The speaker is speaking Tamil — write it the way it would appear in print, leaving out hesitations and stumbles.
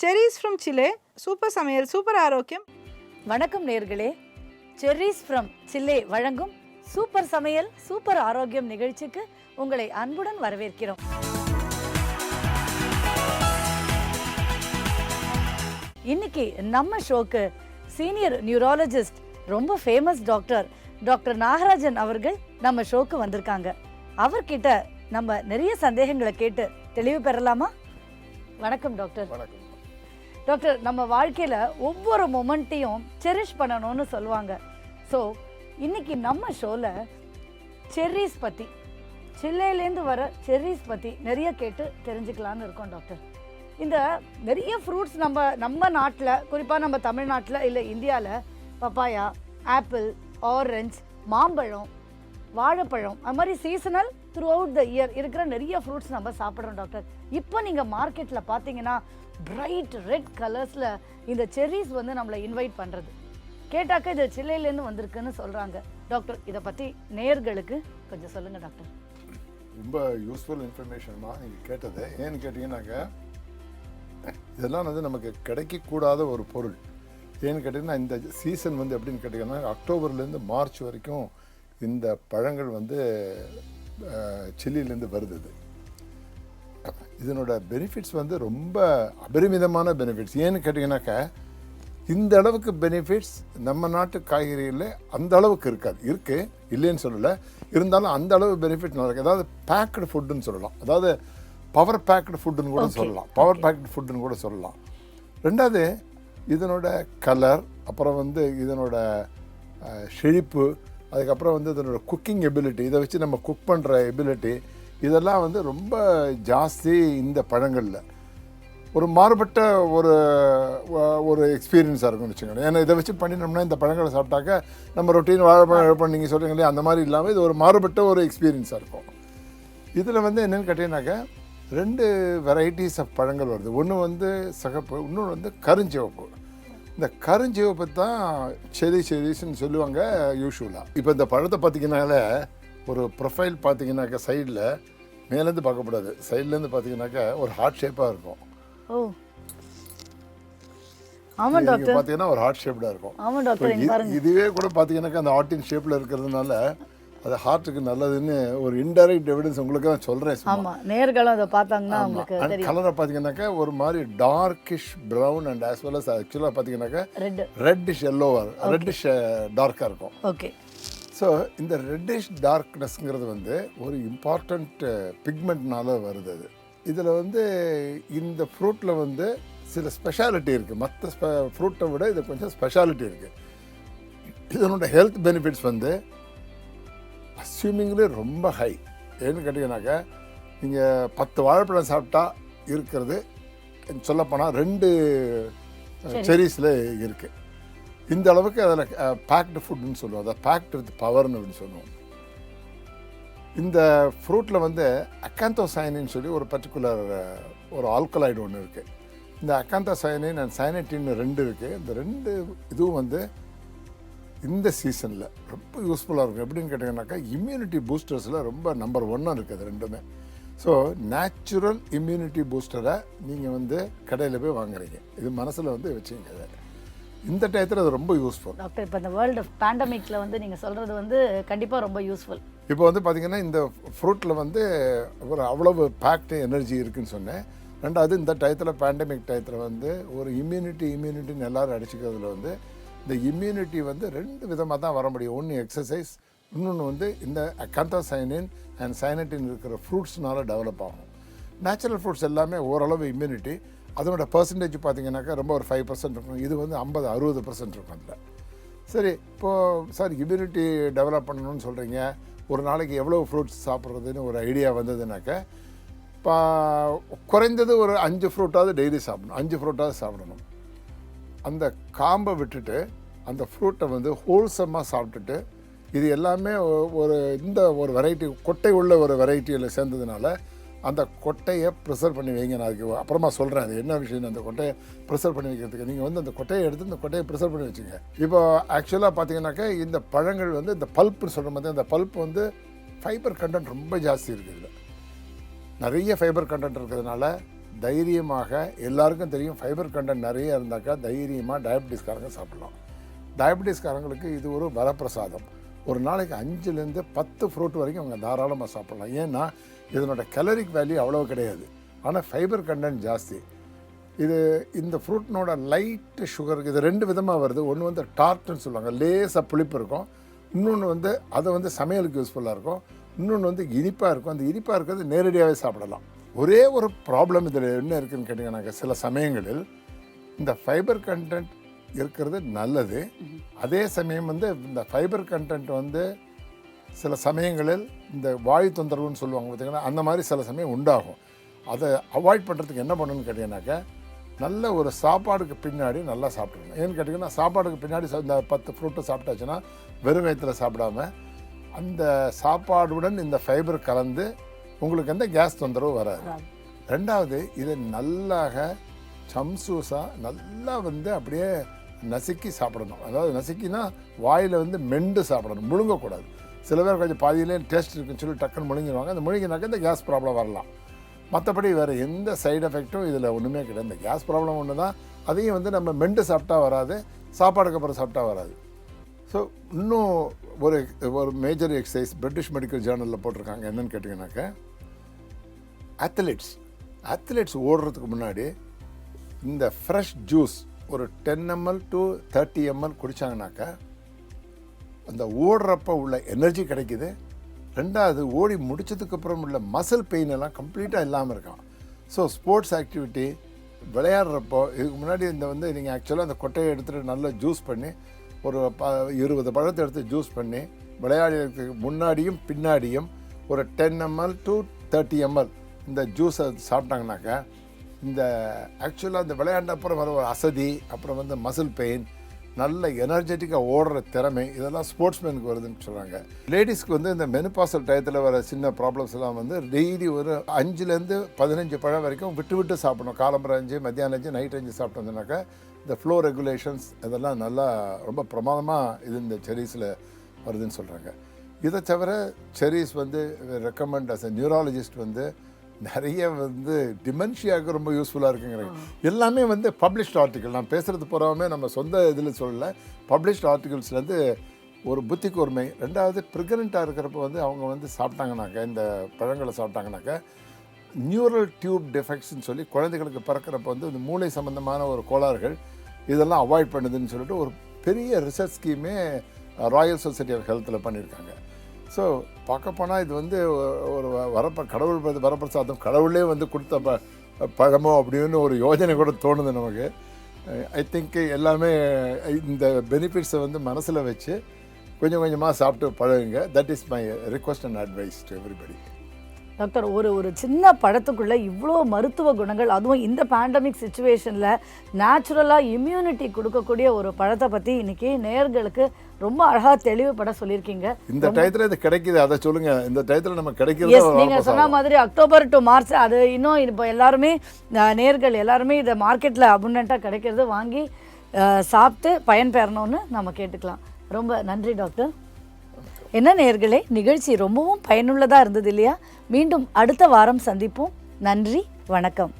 செரிஸ் ஃப்ரம் சிலே, சூப்பர் சமையல், சூப்பர் ஆரோக்கியம். வணக்கம் நேர்களே, செர்ரிஸ் ஃப்ரம் சில்லே வழங்கும் சூப்பர் சமையல் சூப்பர் ஆரோக்கியம் நிகழ்ச்சிக்கு உங்களை அன்புடன் வரவேற்கிறோம். இன்னைக்கு நம்ம ஷோக்கு சீனியர் நியூராலஜிஸ்ட், ரொம்ப ஃபேமஸ் டாக்டர் நாகராஜன் அவர்கள் நம்ம ஷோக்கு வந்திருக்காங்க. அவர்கிட்ட நம்ம நிறைய சந்தேகங்களை கேட்டு தெளிவு பெறலாமா? வணக்கம் டாக்டர். வணக்கம் டாக்டர், நம்ம வாழ்க்கையில் ஒவ்வொரு மொமெண்ட்டையும் செரிஷ் பண்ணணும்னு சொல்லுவாங்க. ஸோ இன்னைக்கு நம்ம ஷோவில் செர்ரிஸ் பற்றி, சில்லேலேருந்து வர செர்ரிஸ் பற்றி நிறைய கேட்டு தெரிஞ்சுக்கலான்னு இருக்கோம் டாக்டர். இந்த நிறைய ஃப்ரூட்ஸ் நம்ம நாட்டில், குறிப்பாக நம்ம தமிழ்நாட்டில் இல்லை இந்தியாவில் பப்பாயா, ஆப்பிள், ஆரஞ்ச், மாம்பழம், வாழைப்பழம், அது மாதிரி seasonal through out the year இருக்கிற நிறைய ஃப்ரூட்ஸ் நம்ம சாப்பிட்றோம் டாக்டர். இப்போ நீங்கள் மார்க்கெட்டில் பார்த்தீங்கன்னா பிரைட் ரெட் கலர்ஸில் இந்த செர்ரிஸ் வந்து நம்மளை இன்வைட் பண்ணுறது கேட்டாக்க இது சில்லேலேருந்து வந்திருக்குன்னு சொல்கிறாங்க. டாக்டர், இதை பற்றி நேயர்களுக்கு கொஞ்சம் சொல்லுங்கள் டாக்டர். ரொம்ப யூஸ்ஃபுல் இன்ஃபர்மேஷன் தான் நீங்கள் கேட்டது. ஏன்னு கேட்டிங்கன்னாக்க இதெல்லாம் வந்து நமக்கு கிடைக்கக்கூடாத ஒரு பொருள். ஏன்னு கேட்டிங்கன்னா இந்த சீசன் வந்து எப்படின்னு கேட்டிங்கன்னா அக்டோபர்லேருந்து மார்ச் வரைக்கும் இந்த பழங்கள் வந்து சில்லிலேருந்து வருது. இதனோட பெனிஃபிட்ஸ் வந்து ரொம்ப அபரிமிதமான பெனிஃபிட்ஸ். ஏன்னு கேட்டிங்கன்னாக்கா இந்த அளவுக்கு பெனிஃபிட்ஸ் நம்ம நாட்டு காய்கறிகளில் அந்த அளவுக்கு இருக்காது. இருக்குது, இல்லைன்னு சொல்லலை. இருந்தாலும் அந்த அளவு பெனிஃபிட் நல்லா இருக்குது. அதாவது பேக்டு ஃபுட்டுன்னு சொல்லலாம், அதாவது பவர் பேக்டு ஃபுட்டுன்னு கூட சொல்லலாம், பவர் பேக்டு ஃபுட்டுன்னு கூட சொல்லலாம். ரெண்டாவது இதனோட கலர், அப்புறம் வந்து இதனோட செழிப்பு, அதுக்கப்புறம் வந்து இதனோட குக்கிங் எபிலிட்டி, இதை வச்சு நம்ம குக் பண்ணுற எபிலிட்டி, இதெல்லாம் வந்து ரொம்ப ஜாஸ்தி இந்த பழங்களில். ஒரு மாறுபட்ட ஒரு எக்ஸ்பீரியன்ஸாக இருக்கும்னு வச்சுக்கோங்க. ஏன்னா இதை வச்சு பண்ணினோம்னா இந்த பழங்களை சாப்பிட்டாக்க நம்ம ரொட்டீன் வாழைப்பழம் நீங்கள் சொல்கிறீங்களே அந்த மாதிரி இல்லாமல் இது ஒரு மாறுபட்ட ஒரு எக்ஸ்பீரியன்ஸாக இருக்கும். இதில் வந்து என்னென்னு கேட்டிங்கனாக்கா 2 வெரைட்டிஸ் ஆஃப் பழங்கள் வருது. ஒன்று வந்து சிகப்பு, இன்னொன்று வந்து கருஞ்சிவப்பு. இந்த கருஞ்சிவப்பு தான் செரிஸ்ன்னு சொல்லுவாங்க யூஸ்வலாக. இப்போ இந்த பழத்தை பார்த்திங்கனால ஒரு ப்ரொஃபைல் பார்த்திங்கனாக்கா சைடில் மேலேருந்து பார்க்கக்கூடாது, சைட்லேருந்து பார்த்தீங்கன்னாக்கா ஒரு ஹார்ட் ஷேப்பாக இருக்கும். ஓ ஆமாம் டாக்டர், பார்த்தீங்கன்னா ஒரு ஹார்ட் ஷேப்டாக இருக்கும். ஆமாம் டாக்டர். இதுவே கூட பார்த்தீங்கன்னாக்கா அந்த ஹார்ட்டின் ஷேப்பில் இருக்கிறதுனால அது ஹார்ட்டுக்கு நல்லதுன்னு ஒரு இன்டைரக்ட் எவிடன்ஸ் உங்களுக்கு தான் சொல்கிறேன். ஆமாம், நேர்களும் அதை பார்த்தாங்கன்னா உங்களுக்கு தெரியும். கலரை பார்த்தீங்கன்னாக்கா ஒரு மாதிரி darkish brown and as well as ஆக்சுவலாக பார்த்தீங்கன்னாக்கா ரெட்டிஷ் எல்லோவர், ரெட்டிஷ் டார்க்காக இருக்கும். ஓகே. ஸோ இந்த ரெட்டிஷ் டார்க்னஸ்ங்கிறது வந்து ஒரு இம்பார்ட்டண்ட் பிக்மெண்ட்னால வருது. அது இதில் வந்து இந்த ஃப்ரூட்டில் வந்து சில ஸ்பெஷாலிட்டி இருக்குது. மற்ற ஃப்ரூட்டை விட இது கொஞ்சம் ஸ்பெஷாலிட்டி இருக்குது. இதனோட ஹெல்த் பெனிஃபிட்ஸ் வந்து அஸ்யூமிங்லேயே ரொம்ப ஹை. ஏன்னு கேட்டிங்கனாக்கா நீங்கள் 10 வாழைப்பழம் சாப்பிட்டா இருக்கிறது சொல்லப்போனால் 2 செரிஸில் இருக்குது. இந்த அளவுக்கு அதில் பேக்டு ஃபுட்டுன்னு சொல்லுவோம், அதை பேக்டு வித் பவர்னு அப்படின்னு சொல்லுவோம். இந்த ஃப்ரூட்டில் வந்து அக்காந்தோசைனின்னு சொல்லி ஒரு பர்டிகுலர் ஒரு ஆல்கலாய்டு ஒன்று இருக்குது. இந்த அக்காந்தோசைனின் அண்ட் சைனட்டின் 2 இருக்குது. இந்த 2 இதுவும் வந்து இந்த சீசனில் ரொம்ப யூஸ்ஃபுல்லாக இருக்கும். எப்படின்னு கேட்டிங்கன்னாக்கா இம்யூனிட்டி பூஸ்டர்ஸில் ரொம்ப நம்பர் 1 இருக்குது ரெண்டுமே. ஸோ நேச்சுரல் இம்யூனிட்டி பூஸ்டரை நீங்கள் வந்து கடையில் போய் வாங்குறீங்க, இது மனசில் வந்து வச்சுங்க. இந்த டயத்தில் அது ரொம்ப யூஸ்ஃபுல் டாக்டர். இப்போ இந்த வேர்ல்டு பேண்டமிக்கில் வந்து நீங்கள் சொல்கிறது வந்து கண்டிப்பாக ரொம்ப யூஸ்ஃபுல். இப்போ வந்து பார்த்திங்கன்னா இந்த ஃப்ரூட்டில் வந்து ஒரு அவ்வளவு பேக்டு எனர்ஜி இருக்குதுன்னு சொன்னேன். ரெண்டாவது இந்த டயத்தில் பேண்டமிக் டயத்தில் வந்து ஒரு இம்யூனிட்டின்னு எல்லோரும் அடிச்சுக்கிறதுல வந்து இந்த இம்யூனிட்டி வந்து 2 விதமாக தான் வர முடியும். ஒன்று எக்ஸசைஸ், இன்னொன்று வந்து இந்த அக்காந்தோசைனின் அண்ட் சைனட்டின் இருக்கிற ஃப்ரூட்ஸ்னால டெவலப் ஆகும். நேச்சுரல் ஃப்ரூட்ஸ் எல்லாமே ஓரளவு இம்யூனிட்டி, அதோட பர்சன்டேஜ் பார்த்திங்கனாக்கா ரொம்ப ஒரு 5% இருக்கும். இது வந்து 50-60% இருக்கும் அதில். சரி, இப்போது சார் இம்யூனிட்டி டெவலப் பண்ணணும்னு சொல்கிறீங்க, ஒரு நாளைக்கு எவ்வளோ ஃப்ரூட்ஸ் சாப்பிட்றதுன்னு ஒரு ஐடியா வந்ததுனாக்கா இப்போ குறைந்தது ஒரு 5 ஃப்ரூட்டாவது டெய்லி சாப்பிடணும், 5 ஃப்ரூட்டாவது சாப்பிடணும். அந்த காம்பை விட்டுட்டு அந்த ஃப்ரூட்டை வந்து ஹோல்சமாக சாப்பிட்டுட்டு, இது எல்லாமே ஒரு வெரைட்டி கொட்டை உள்ள ஒரு வெரைட்டியில் சேர்ந்ததுனால அந்த கொட்டையை ப்ரிசர்வ் பண்ணி வைங்க. நான் அதுக்கு அப்புறமா சொல்கிறேன் அது என்ன விஷயம். அந்த கொட்டையை ப்ரிசர்வ் பண்ணி வைக்கிறதுக்கு நீங்கள் வந்து அந்த கொட்டையை எடுத்து இந்த கொட்டையை ப்ரிசர்வ் பண்ணி வச்சுங்க. இப்போ ஆக்சுவலாக பார்த்தீங்கன்னாக்கா இந்த பழங்கள் வந்து இந்த பல்ப்புன்னு சொல்கிற மாதிரி அந்த பல்ப் வந்து ஃபைபர் கண்டென்ட் ரொம்ப ஜாஸ்தி இருக்குது. இதில் நிறைய ஃபைபர் கண்டென்ட் இருக்கிறதுனால தைரியமாக, எல்லாருக்கும் தெரியும் ஃபைபர் கண்டென்ட் நிறைய இருந்தாக்கா தைரியமாக டயபெட்டிஸ்காரங்க சாப்பிடலாம். டயபெட்டிஸ்காரங்களுக்கு இது ஒரு வரப்பிரசாதம். ஒரு நாளைக்கு 5லேருந்து 10 ஃப்ரூட் வரைக்கும் அவங்க தாராளமாக சாப்பிடலாம். ஏன்னா இதனோட கலரிக் வேல்யூ அவ்வளோ கிடையாது, ஆனால் ஃபைபர் கண்டென்ட் ஜாஸ்தி. இந்த ஃப்ரூட்னோட லைட்டு சுகர் இது 2 விதமாக வருது. ஒன்று வந்து டார்ட்னு சொல்லுவாங்க, லேசாக புளிப்பு இருக்கும். இன்னொன்று வந்து அது சமையலுக்கு யூஸ்ஃபுல்லாக இருக்கும். இன்னொன்று வந்து இனிப்பாக இருக்கும். அந்த இனிப்பாக இருக்கிறது நேரடியாகவே சாப்பிடலாம். ஒரே ஒரு ப்ராப்ளம் இதில் என்ன இருக்குதுன்னு கேட்டிங்கன்னாக்கா, சில சமயங்களில் இந்த ஃபைபர் கண்டென்ட் இருக்கிறது நல்லது. அதே சமயம் இந்த ஃபைபர் கண்டென்ட் சில சமயங்களில் இந்த வாயு தொந்தரவுன்னு சொல்லுவாங்க பார்த்திங்கன்னா, அந்த மாதிரி சில சமயம் உண்டாகும். அதை அவாய்ட் பண்ணுறதுக்கு என்ன பண்ணணும்னு கேட்டிங்கன்னாக்கா, நல்ல ஒரு சாப்பாடுக்கு பின்னாடி நல்லா சாப்பிட்றணும். ஏன்னு கேட்டிங்கன்னா, சாப்பாடுக்கு பின்னாடி இந்த 10 ஃப்ரூட்டு சாப்பிட்டாச்சுன்னா வெறும் வயிற்றில் சாப்பிடாம அந்த சாப்பாடுடன் இந்த ஃபைபர் கலந்து உங்களுக்கு எந்த கேஸ் தொந்தரவு வராது. 2வது இதை நல்லாக சம்சூஸாக நல்லா அப்படியே நசுக்கி சாப்பிடணும். அதாவது நசுக்கினா வாயில் மெண்டு சாப்பிடணும், முழுங்கக்கூடாது. சில பேர் கொஞ்சம் பாதியிலே டேஸ்ட் இருக்குன்னு சொல்லி டக்குன்னு முழுங்கிடுவாங்க. அந்த முழுங்கினாக்க இந்த கேஸ் ப்ராப்ளம் வரலாம். மற்றபடி வேறு எந்த சைடு எஃபெக்ட்டும் இதில் ஒன்றுமே கிடையாது. இந்த கேஸ் ப்ராப்ளம் ஒன்று தான். அதையும் நம்ம மெண்டு சாப்பிட்டா வராது, சாப்பாடுக்கு அப்புறம் சாப்பிட்டா வராது. ஸோ இன்னும் ஒரு மேஜர் எக்ஸசைஸ் பிரிட்டிஷ் மெடிக்கல் ஜேர்னலில் போட்டிருக்காங்க. என்னென்னு கேட்டிங்கன்னாக்கா, அத்லெட்ஸ் ஓடுறதுக்கு முன்னாடி இந்த ஃப்ரெஷ் ஜூஸ் ஒரு 10 ml to 30 ml குடித்தாங்கனாக்கா அந்த ஓடுறப்ப உள்ள எனர்ஜி கிடைக்குது. 2வது ஓடி முடிச்சதுக்கப்புறம் உள்ள மசில் பெயின் எல்லாம் கம்ப்ளீட்டாக இல்லாமல் இருக்கான். ஸோ ஸ்போர்ட்ஸ் ஆக்டிவிட்டி விளையாடுறப்போ இதுக்கு முன்னாடி நீங்கள் ஆக்சுவலாக அந்த கொட்டையை எடுத்துகிட்டு நல்லா ஜூஸ் பண்ணி ஒரு 20 பழத்தை எடுத்து ஜூஸ் பண்ணி விளையாடுறதுக்கு முன்னாடியும் பின்னாடியும் ஒரு 10 ml to 30 ml இந்த ஜூஸை சாப்பிட்டாங்கனாக்கா, இந்த ஆக்சுவலாக இந்த விளையாண்ட அப்புறம் வர ஒரு அசதி, அப்புறம் மசில் பெயின், நல்ல எனர்ஜெட்டிக்காக ஓடுற திறமை, இதெல்லாம் ஸ்போர்ட்ஸ்மேனுக்கு வருதுன்னு சொல்கிறாங்க. லேடிஸ்க்கு இந்த மெனுபாசல் டயத்தில் வர சின்ன ப்ராப்ளம்ஸ் எல்லாம் டெய்லி ஒரு 5லேருந்து 15 பழம் வரைக்கும் விட்டு சாப்பிடணும். காலம்பரம் 5, மத்தியானம் 5, நைட் 5 சாப்பிட்டு வந்தோம்னாக்கா இந்த ஃப்ளோ ரெகுலேஷன்ஸ் இதெல்லாம் நல்லா ரொம்ப பிரமாதமாக இந்த செரீஸில் வருதுன்னு சொல்கிறாங்க. இதை தவிர cherries recommend as a neurologist நிறைய டிமென்ஷியாவுக்கு ரொம்ப யூஸ்ஃபுல்லாக இருக்குங்கிறாங்க. எல்லாமே பப்ளிஷ்ட் ஆர்டிக்கல். நான் பேசுகிறது பூராமே நம்ம சொந்த இதில் சொல்லலை, பப்ளிஷ்ட் ஆர்டிகல்ஸ்லேருந்து ஒரு புத்தி கூர்மை. 2வது ப்ரெக்னெண்ட்டாக இருக்கிறப்ப அவங்க சாப்பிட்டாங்கனாக்கா, இந்த பழங்களை சாப்பிட்டாங்கனாக்கா நியூரல் டியூப் டெஃபெக்ட்ஸ்ன்னு சொல்லி குழந்தைகளுக்கு பிறக்கிறப்ப இந்த மூளை சம்மந்தமான ஒரு கோளாறுகள் இதெல்லாம் அவாய்ட் பண்ணுதுன்னு சொல்லிட்டு ஒரு பெரிய ரிசர்ச் ஸ்கீமே ராயல் சொசைட்டி ஆஃப் ஹெல்த்தில் பண்ணியிருக்காங்க. ஸோ பார்க்க போனால் இது ஒரு கடவுள் வரப்பிரசாதம், கடவுளே கொடுத்த பழமோ அப்படின்னு ஒரு யோஜனை கூட தோணுது நமக்கு. ஐ திங்க் எல்லாமே இந்த பெனிஃபிட்ஸை மனசில் வச்சு கொஞ்சம் கொஞ்சமாக சாப்பிட்டு பழகுங்க. That is my request and advice to everybody. Doctor, ஒரு சின்ன பழத்துக்குள்ளே இவ்வளோ மருத்துவ குணங்கள், அதுவும் இந்த பேண்டமிக் சுச்சுவேஷனில் நேச்சுரலாக இம்யூனிட்டி கொடுக்கக்கூடிய ஒரு பழத்தை பற்றி இன்றைக்கி நேயர்களுக்கு ரொம்ப அழகாக தெளிவுபட சொல்லியிருக்கீங்க. இந்த டயத்தில் இது கிடைக்குது, அதை சொல்லுங்கள். இந்த டயத்தில் நம்ம கிடைக்கிறது நீங்கள் சொன்ன மாதிரி அக்டோபர் to மார்ச் அது இன்னும் இப்போ எல்லாருமே நேயர்கள் எல்லாருமே இதை மார்க்கெட்டில் அபுண்டண்ட்டாக கிடைக்கிறது வாங்கி சாப்பிட்டு பயன்பெறணும்னு நம்ம கேட்டுக்கலாம். ரொம்ப நன்றி டாக்டர். என்ன நேயர்களே, நிகழ்ச்சி ரொம்பவும் பயனுள்ளதாக இருந்தது இல்லையா? மீண்டும் அடுத்த வாரம் சந்திப்போம். நன்றி, வணக்கம்.